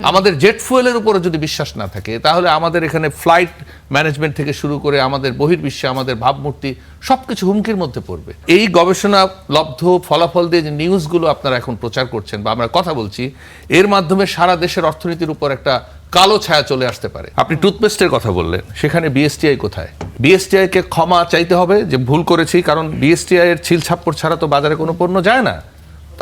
আমাদের জেট ফুয়েলের উপরে যদি বিশ্বাস না থাকে তাহলে আমাদের এখানে ফ্লাইট ম্যানেজমেন্ট থেকে শুরু করে আমাদের বহির্বিশ্বে আমাদের ভাবমূর্তি সবকিছু হুমকির মধ্যে পড়বে। এই গবেষণা লব্ধ ফলাফল দিয়ে যে নিউজগুলো আপনারা এখন প্রচার করছেন বা আমরা কথা বলছি, এর মাধ্যমে সারা দেশের অর্থনীতির উপর একটা কালো ছায়া চলে আসতে পারে। আপনি টুথপেস্টের কথা বললেন, সেখানে বিএসটিআই কোথায়? বিএসটিআই কে ক্ষমা চাইতে হবে যে ভুল করেছি, কারণ বিএসটিআই এর ছিল ছাপ্পর ছাড়া তো বাজারে কোনো পণ্য যায় না।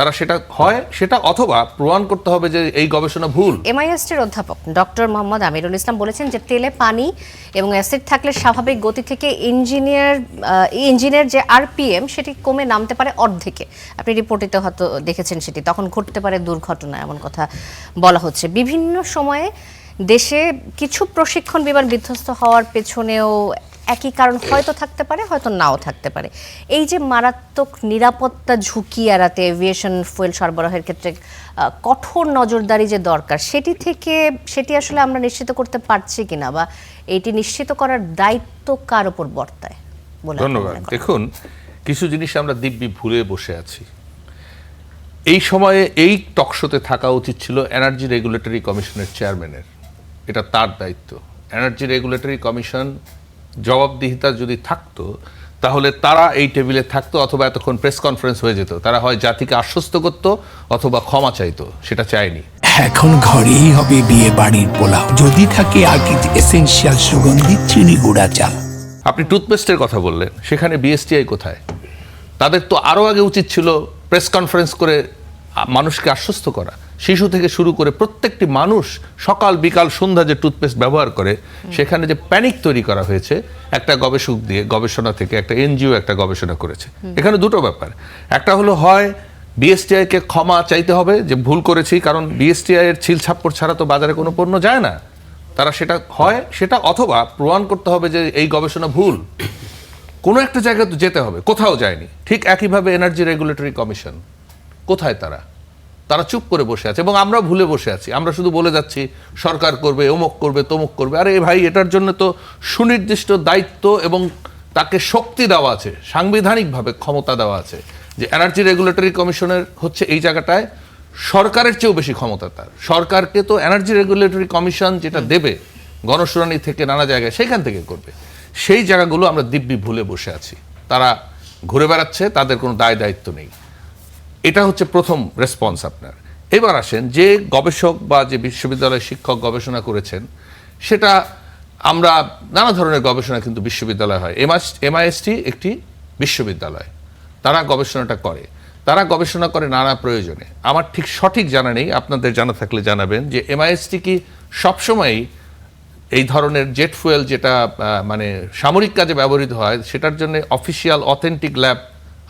তারা সেটা হয় সেটা অথবা প্রমাণ করতে হবে যে এই গবেষণা ভুল। এমআইএসটির অধ্যাপক ডক্টর মোহাম্মদ আমিরুল ইসলাম বলেছেন যে তেলে পানি এবং অ্যাসিড থাকলে স্বাভাবিক গতি থেকে ইঞ্জিনের যে আরপিএম সেটি কমে নামতে পারে অর্ধেকে। আপনি রিপোর্টিতে হয়তো দেখেছেন সেটি, তখন ঘটতে পারে দুর্ঘটনা, এমন কথা বলা হচ্ছে। বিভিন্ন সময়ে দেশে কিছু প্রশিক্ষণ বিমান বিধ্বস্ত হওয়ার পেছনেও একই কারণ হয়তো থাকতে পারে, হয়তো নাও থাকতে পারে। এই যে মারাত্মক নিরাপত্তা ঝুঁকি এড়াতে এভিয়েশন ফুয়েল সরবরাহের ক্ষেত্রে কঠোর নজরদারি যে দরকার, সেটি আসলে আমরা নিশ্চিত করতে পারছি কিনা, বা এইটি নিশ্চিত করার দায়িত্ব কার উপর বর্তায় বলে? ধন্যবাদ। দেখুন, কিছু জিনিস আমরা দিব্যি ভুলে বসে আছি। এই সময়ে এই টকশোতে থাকা উচিত ছিল এনার্জি রেগুলেটরি কমিশনের চেয়ারম্যানের। এটা তার দায়িত্ব। এনার্জি রেগুলেটরি কমিশন জবাবদিহিতা যদি থাকতো তাহলে তারা এই টেবিলে থাকতো, অথবা এতক্ষণ প্রেস কনফারেন্স হয়ে যেত। তারা হয় জাতিকে আশ্বস্ত করত অথবা ক্ষমা চাইতো, সেটা চায়নি। এখন ঘরেই হবে বিয়ে বাড়ির পোলাও, যদি থাকে আকিজ এসেনশিয়াল সুগন্ধি চিনি গুঁড়া চাল। আপনি টুথপেস্টের কথা বললেন, সেখানে বিএসটিআই কোথায়? তাদের তো আরও আগে উচিত ছিল প্রেস কনফারেন্স করে মানুষকে আশ্বস্ত করা। শিশু থেকে শুরু করে প্রত্যেকটি মানুষ সকাল বিকাল সন্ধ্যা যে টুথপেস্ট ব্যবহার করে, সেখানে যে প্যানিক তৈরি করা হয়েছে একটা গবেষক দিয়ে, গবেষণা থেকে একটা এনজিও একটা গবেষণা করেছে। এখানে দুটো ব্যাপার, একটা হলো হয় বিএসটিআই কে ক্ষমা চাইতে হবে যে ভুল করেছি, কারণ বিএসটিআই এর ছিল ছাপ্পর ছাড়া তো বাজারে কোনো পণ্য যায় না। তারা সেটা হয় সেটা অথবা প্রমাণ করতে হবে যে এই গবেষণা ভুল। কোনো একটা জায়গায় তো যেতে হবে, কোথাও যায়নি। ঠিক একইভাবে এনার্জি রেগুলেটরি কমিশন কোথায়? তারা চুপ করে বসে আছে এবং আমরা ভুলে বসে আছি। আমরা শুধু বলে যাচ্ছি সরকার করবে, অমুক করবে, তমুক করবে। আরে ভাই, এটার জন্য তো সুনির্দিষ্ট দায়িত্ব এবং তাকে শক্তি দেওয়া আছে, সাংবিধানিকভাবে ক্ষমতা দেওয়া আছে। যে এনার্জি রেগুলেটরি কমিশনের হচ্ছে এই জায়গাটায় সরকারের চেয়েও বেশি ক্ষমতা তার। সরকারকে তো এনার্জি রেগুলেটরি কমিশন যেটা দেবে গণশুনানি থেকে নানা জায়গায়, সেখান থেকে করবে। সেই জায়গাগুলো আমরা দিব্যি ভুলে বসে আছি। তারা ঘুরে বেড়াচ্ছে, তাদের কোনো দায় দায়িত্ব নেই। এটা হচ্ছে প্রথম রেসপন্স আপনার। এবার আসেন, যে গবেষক বা যে বিশ্ববিদ্যালয়ের শিক্ষক গবেষণা করেছেন, সেটা আমরা নানা ধরনের গবেষণা কিন্তু বিশ্ববিদ্যালয় হয়। এমআইএসটি একটি বিশ্ববিদ্যালয়, তারা গবেষণাটা করে। তারা গবেষণা করে নানা প্রয়োজনে। আমার ঠিক সঠিক জানা নেই, আপনাদের জানা থাকলে জানাবেন যে এমআইএসটি কি সবসময়ই এই ধরনের জেট ফুয়েল যেটা মানে সামরিক কাজে ব্যবহৃত হয়, সেটার জন্য অফিসিয়াল অথেন্টিক ল্যাব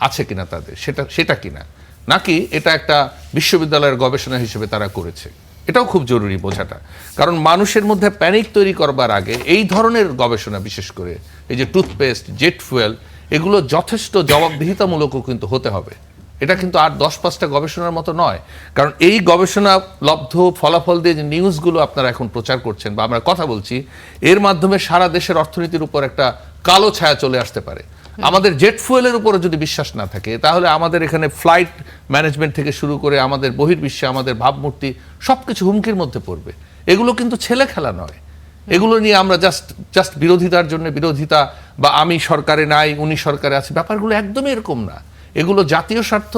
আছে কিনা তাদের, সেটা কিনা, নাকি এটা একটা বিশ্ববিদ্যালয়ের গবেষণা হিসেবে তারা করেছে। এটাও খুব জরুরি বোঝাটা। কারণ মানুষের মধ্যে প্যানিক তৈরি করবার আগে এই ধরনের গবেষণা, বিশেষ করে এই যে টুথপেস্ট, জেট ফুয়েল, এগুলো যথেষ্ট জবাবদিহিতামূলকও কিন্তু হতে হবে। এটা কিন্তু আর 10-5টা গবেষণার মতো নয়। কারণ এই গবেষণা লব্ধ ফলাফল দিয়ে যে নিউজগুলো আপনারা এখন প্রচার করছেন বা আমরা কথা বলছি, এর মাধ্যমে সারা দেশের অর্থনীতির উপর একটা কালো ছায়া চলে আসতে পারে। আমাদের জেট ফুয়েলের উপরে যদি বিশ্বাস না থাকে তাহলে আমাদের এখানে ফ্লাইট ম্যানেজমেন্ট থেকে শুরু করে আমাদের বহির্বিশ্বে আমাদের ভাবমূর্তি সবকিছু হুমকির মধ্যে পড়বে। এগুলো কিন্তু ছেলে খেলা নয়। এগুলো নিয়ে আমরা জাস্ট বিরোধিতার জন্য বিরোধিতা, বা আমি সরকারে নাই উনি সরকারে আছে, ব্যাপারগুলো একদমই এরকম না। এগুলো জাতীয় স্বার্থ।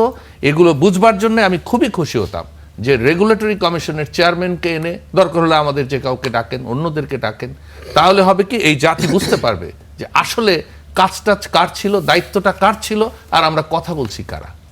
এগুলো বুঝবার জন্য আমি খুবই খুশি হতাম যে রেগুলেটরি কমিশনের চেয়ারম্যানকে এনে, দরকার হলে আমাদের যে কাউকে ডাকেন, অন্যদেরকে ডাকেন, তাহলে হবে কি এই জাতি বুঝতে পারবে যে আসলে কাজটা কার ছিল, দায়িত্বটা কার ছিল, আর আমরা কথা বলছি কারা।